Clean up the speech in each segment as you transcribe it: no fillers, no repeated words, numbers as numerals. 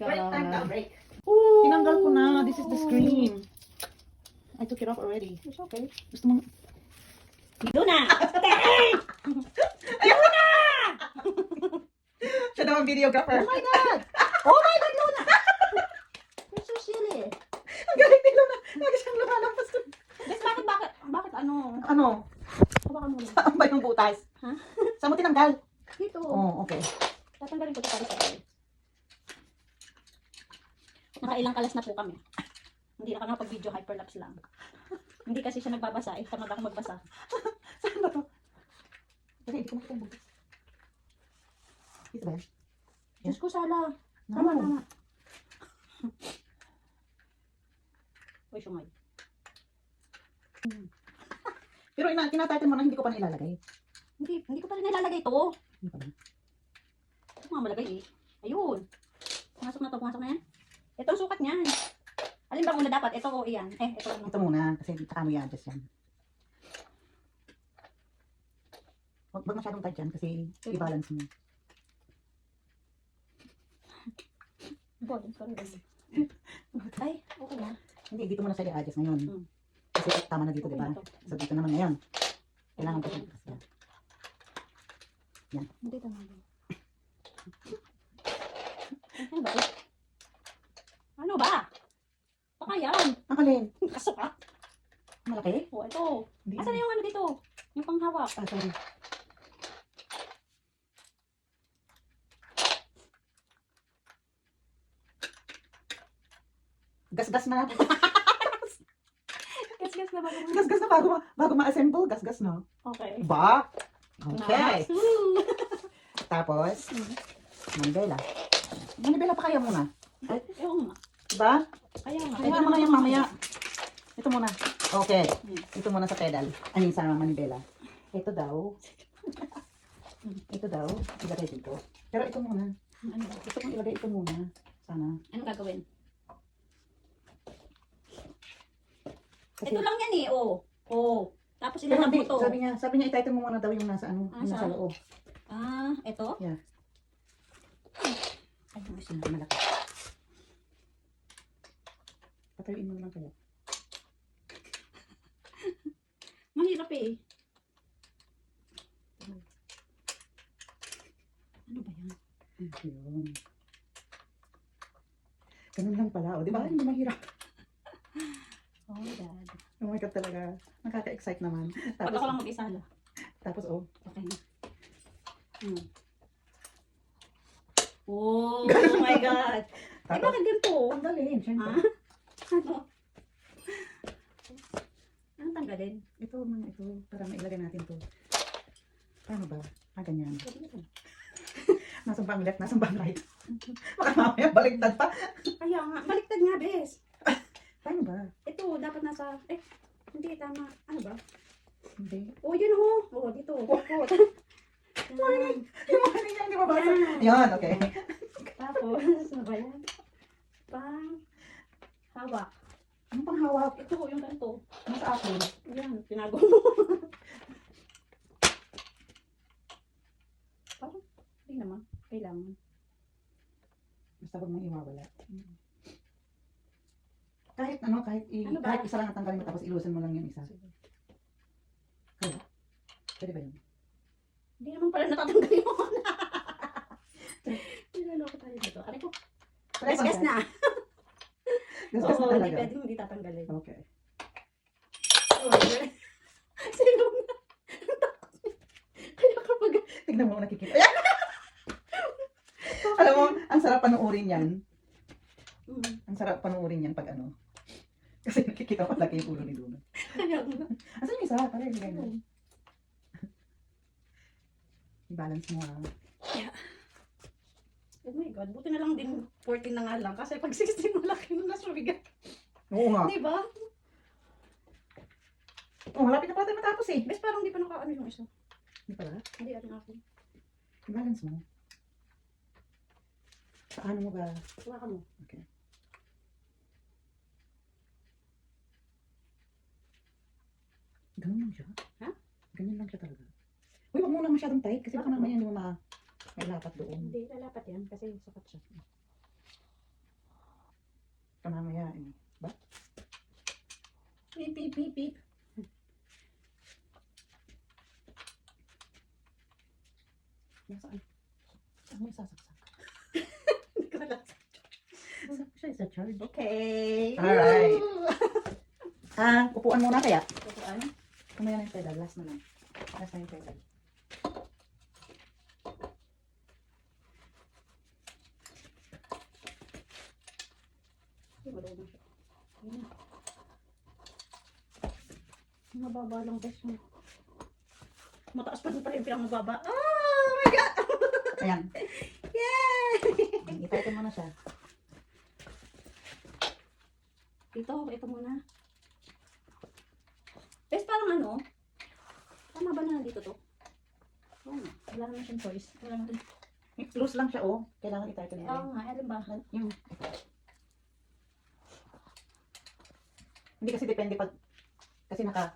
my Break time now, god. break. Tinanggal ko na. This is the screen. I took it off already. It's okay. Gusto mo? Luna! Siya naman videographer. Oh my god! Oh my god, Luna! You're so silly. Ang galing ni Luna. Lagi siyang lumalampas doon. Guys, bakit ano? Ano? Hawakan mo na. Saan ba yung butas? Ha? Saan mo tinanggal? Dito. Oh, okay. Tatanggalin ko ito para sa kayo. Nakailang kalas na po kami. Hindi na kami pag-video, hyperlapse lang. Hindi kasi siya nagbabasa. Tamad ako magbasa. Saan ba to? Dali, hindi ko makita yung butas. Ito ba yan? Diyos ko, Sala. No. Tama. Uy, sumay. Pero tinatitle mo na hindi ko pa na ilalagay. Hindi ko pa rin nilalagay ito. Hindi pa ba? Ito nga malagay eh. Ayun. Pumasok na to, pumasok na yan. Ito ang sukat niyan. Alin ba muna dapat? Ito o iyan? Ito ano. Ito muna, kasi saka mo i-adjust yan. Huwag masyadong tight yan, kasi i-balance mo. Boy, sorry. Ay, okay na. Hindi, dito muna siya i-adjust ngayon. Hmm. Kasi tama na dito, Okay di ba? na to. So, dito naman ngayon. Kailangan ko siya. Hindi tama. Ano ba? Ano ba? Baka yan. Ang alin? Kaso ka. Malaki? O, ito. Hindi. Asan na yung ano dito? Yung panghawak. Ah, sorry. Gas-gas na. Gas na ba? Gas-gas na bago ma-assemble. Gas-gas na. Okay. Ba? Okay. Nice. Woo! Tapos, manibela. Manibela pa kaya muna. Ewan nga. Diba? Kaya nga. Ito muna yung mamaya. Ito muna. Okay. Hmm. Ito muna sa pedal. Ano yung sa manibela? Ito daw. Ito daw. Ilagay dito. Pero ito muna. Ano ba? Gusto kong ilagay ito muna. Sana. Anong gagawin? Kasi, Ito lang yan eh. Oh. Tapos pero ilalap hindi, mo to. sabi niya ititle mo muna daw yung nasa ano, Ah, yung nasa saan? loob. Ah, ito? Yeah. Ay, yung isa. Malaki. Patayuin mo lang kaya. Mahirap eh. Ano ba yan? Yun. Ganun lang pala. O, di ba? Hindi mahirap. Oh my God. Oh my God talaga. Nakaka-excite naman. Pag ako lang mag-isa lang. Tapos oh. Okay na. Oh my God. Ay, Tapos, bakit ganito? tanggalin. Ha? Siyempre. Ano? Anong tanggalin? Ito, mga ito. Para mailagay natin to. Paano ba? Ganyan. Nasaan bang left? Nasaan bang right? Baka mamaya baliktad pa. Kaya nga, baliktad nga, bes. Paano ba? Ito, dapat nasa, hindi, tama. Ano ba? Hindi. Oh, yun ho. Oh, dito. Oh. Yung mga niya, hindi mabasa. Yan, okay. Tapos, ano ba yan? Pang hawak. Ano pang hawak? Ito, yung ganito. Nasa akin. Yan, tinago mo. Parang, hindi naman. Kailangan. Basta huwag mong iwawala. Kahit ano, Ano ba? kahit isa lang natanggalin mo tapos ilusan mo lang yung isa. Kaya? Pwede ba yun? Hindi naman pala natatanggal yung mga. Niloloko tayo dito. Aray ko. Gas na. Gas-gas na Oo, hindi talaga. pwedeng hindi tatanggalin. Okay. Sino na? Kaya kapag... Tignan mo, nakikita. Ayan! Alam mo, ang sarap panuorin yan. Ang sarap panuorin yan pag ano. Kasi nakikita ko laki yung ulo ni Luna. Kaya nga. Asan yung isa? Para yung ganyan. I-balance mo ha. Oh my God, buti na lang din 14 na nga lang. Kasi pag 16 malaki na mas mabigat. Oo nga. Diba? Oh, malapit na pala tayo matapos eh. Bes, parang di pa naka-ano yung isa. Hindi pala. Hindi, ano nga ako. I-balance mo. Paano mo ba? Hawakan mo. Okay. Ganun lang siya? Ha? Ganyan lang siya talaga. Uy, wag mo lang masyadong tight kasi baka mamaya hindi mo mailapat doon. Hindi, lalapat yan kasi sapat siya. Mamaya eh. Ba? Beep, beep, beep, beep. Nasaan? Saan mo isasaksak? Hindi ko alam. Sasaksak siya isa charge. Okay. Alright. Woo! Upuan muna kaya? Upuan? Kumaya na yung pedal. Last na lang. Last na yung pedal. Ay, marunong siya. Ayun na. Mababa lang best mo. Mataas pa din pala yung pinamababa. Oh my God! Ayan. Yay! Ipaitin mo na siya. Ito muna. Best parang ano? Tama ba na nandito to? Oo nga. Wala naman siyang choice. Wala naman. Loose lang siya oh. Kailangan ipaitin mo. Oo nga. Alam ba? Yung... Hindi kasi depende pag... Kasi naka...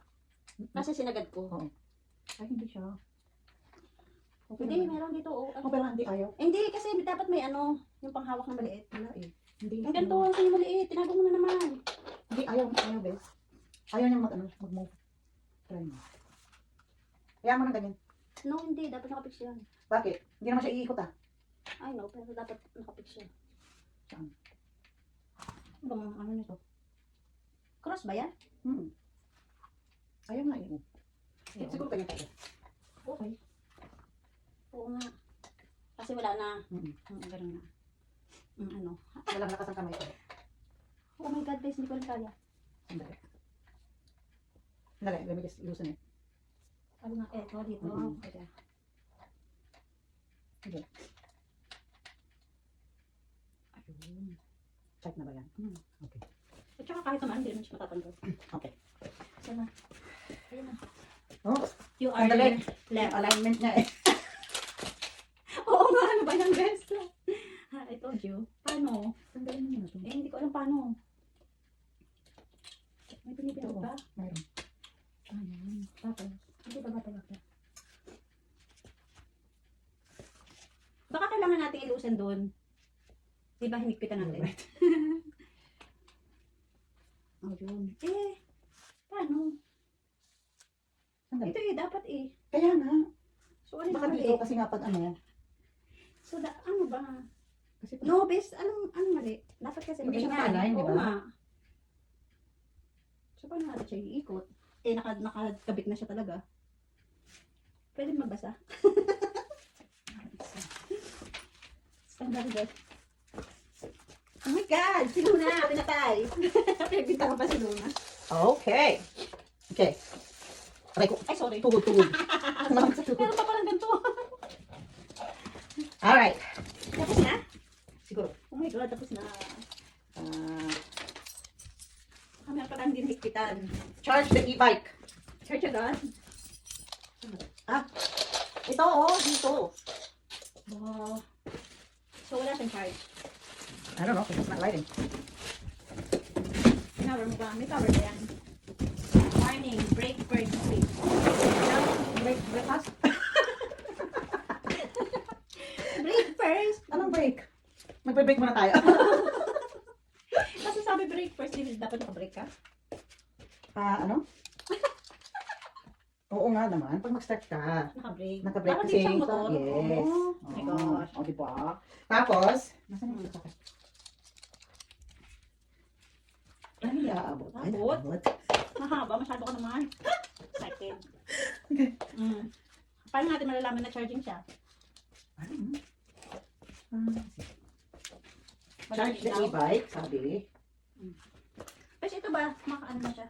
Kasi sinagad ko. Oo. Ay, hindi siya. Okay Hindi, naman. meron dito. Oh. Oh, pero hindi ayaw. Hindi, kasi dapat may ano, yung panghawak na maliit. Wala eh. Hindi. Ang ganito, yung maliit. Tinago mo na naman. Hindi, ayaw. Ayaw, bes. Ayaw niyang mag-move. Try mo. Kaya mo ng ganyan. No, hindi. Dapat nakapix yan. Bakit? Hindi naman siya iikot ah. I know, pero dapat nakapix yan. Saan? Ano bang ano nito? Cross ba yan? Ayaw nga eh. Ayaw. Siguro ganyan tayo. Okay. Oo nga. Kasi wala na. Ganun na. Ano? Walang lakas ang kamay ko. Oh my God, guys, hindi ko rin kaya. Sandali. Sandali, let me just loosen it. Ano nga, eto, dito. Okay. Okay. Ayun. Check na ba yan? Okay. At saka kahit naman, hindi naman siya matatanggal. Okay. Sana. Ayun na. Oh, You are sandali. left. Alignment niya eh. Oo nga, ano ba yung best? I told you. Paano? Sandali mo na ito. Eh, hindi ko alam paano. May pinipinag ba? Mayroon. Ayun. Tapos, hindi ba bata-bata? Baka kailangan natin ilusan doon. Di ba hinigpitan natin? Right. Oh, yun. Eh, paano? Sandali. Ito eh, dapat eh. Kaya nga. So, ano Baka yung dito mali? kasi nga pag ano yan. So, ano ba? Kasi No, best, anong mali? Dapat kasi Hindi siya ganyan. naka-align, di ba? Oo nga. So, paano natin siya iikot? Eh, nakakabit na siya talaga. Pwede magbasa. Standard best. Oh my God! Si Luna! Pinatay! Pinagbinta ka pa si Luna. Okay. Okay. Aray ko. Ay, sorry. Tugod. Meron pa parang ganito. Alright. Tapos na? Siguro. Oh my God, tapos na. Kami ang parang dinhigpitan. Charge the e-bike. Charge agad. Ito oh, dito. Oh. So, wala siyang charge. I don't know, it's not lighting. Power mo ba? May power ba yan? Warning, brake first, please. Brake us? Brake first! Anong brake? Magbe-brake muna tayo. Kasi sabi brake first, hindi dapat naka-brake ka? Ano? Oo nga naman, pag mag-start ka. Naka-brake. Naka-brake Parang kasi. di siyang motor. Yes. Oh my gosh. O, diba? Tapos, nasaan yung sasakay? Ay, hindi aabot. Ay, Aabot? aabot. Mahaba, masyado ka naman. Excited. Okay. Paano natin malalaman na charging siya? Charge the e-bike, sabi. Pero ito ba, makaano na siya?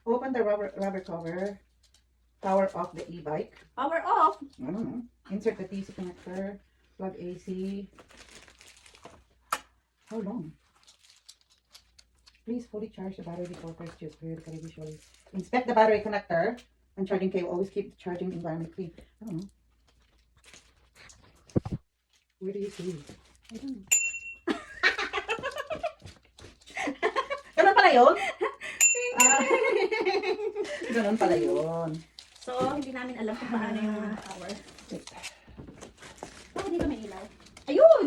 Open the rubber cover. Power off the e-bike. Power off! I don't know. Insert the DC connector. Plug AC. How long? Please fully charge the battery before first use. Periodically visually inspect the battery connector and charging cable. Always keep the charging environment clean. I don't know. Where do you see? I don't know. Ganun pala yun? Ganun pala yun. So, hindi namin alam kung paano yung power. Bakit dito may ilaw? Ayun!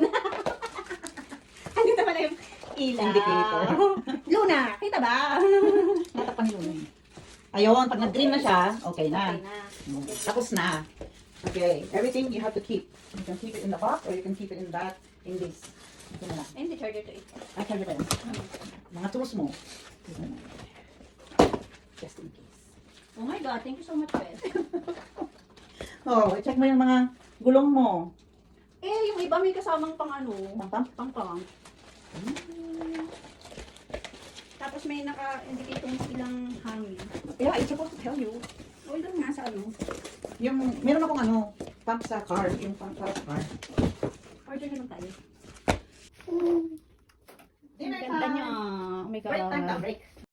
Andito pala yung ilaw. Indicator. Luna, kita ba? Natakpan ni Luna. Ayun, pag nag-green na siya, okay na. Okay na. Tapos na. Okay, everything you have to keep. You can keep it in the box or you can keep it in that, in this. Ito na lang. Ayun, the charger to it. Ay, sabi pa yan. Mga tools mo. Ito na. Just in case. Oh my God, thank you so much, Beth. Oh, i-check mo yung mga gulong mo. Eh, yung iba may kasamang pang ano, Pang-pump? pang. Tapos may naka-indicate kung ilang hangin. Yeah, it's supposed to tell you. O, doon nga sa ano. Yung, meron akong ano, pump sa car. Yung pump para sa car. Order na lang tayo. Dinner Ang ganda niya. time. Oh my God. Break time na, break.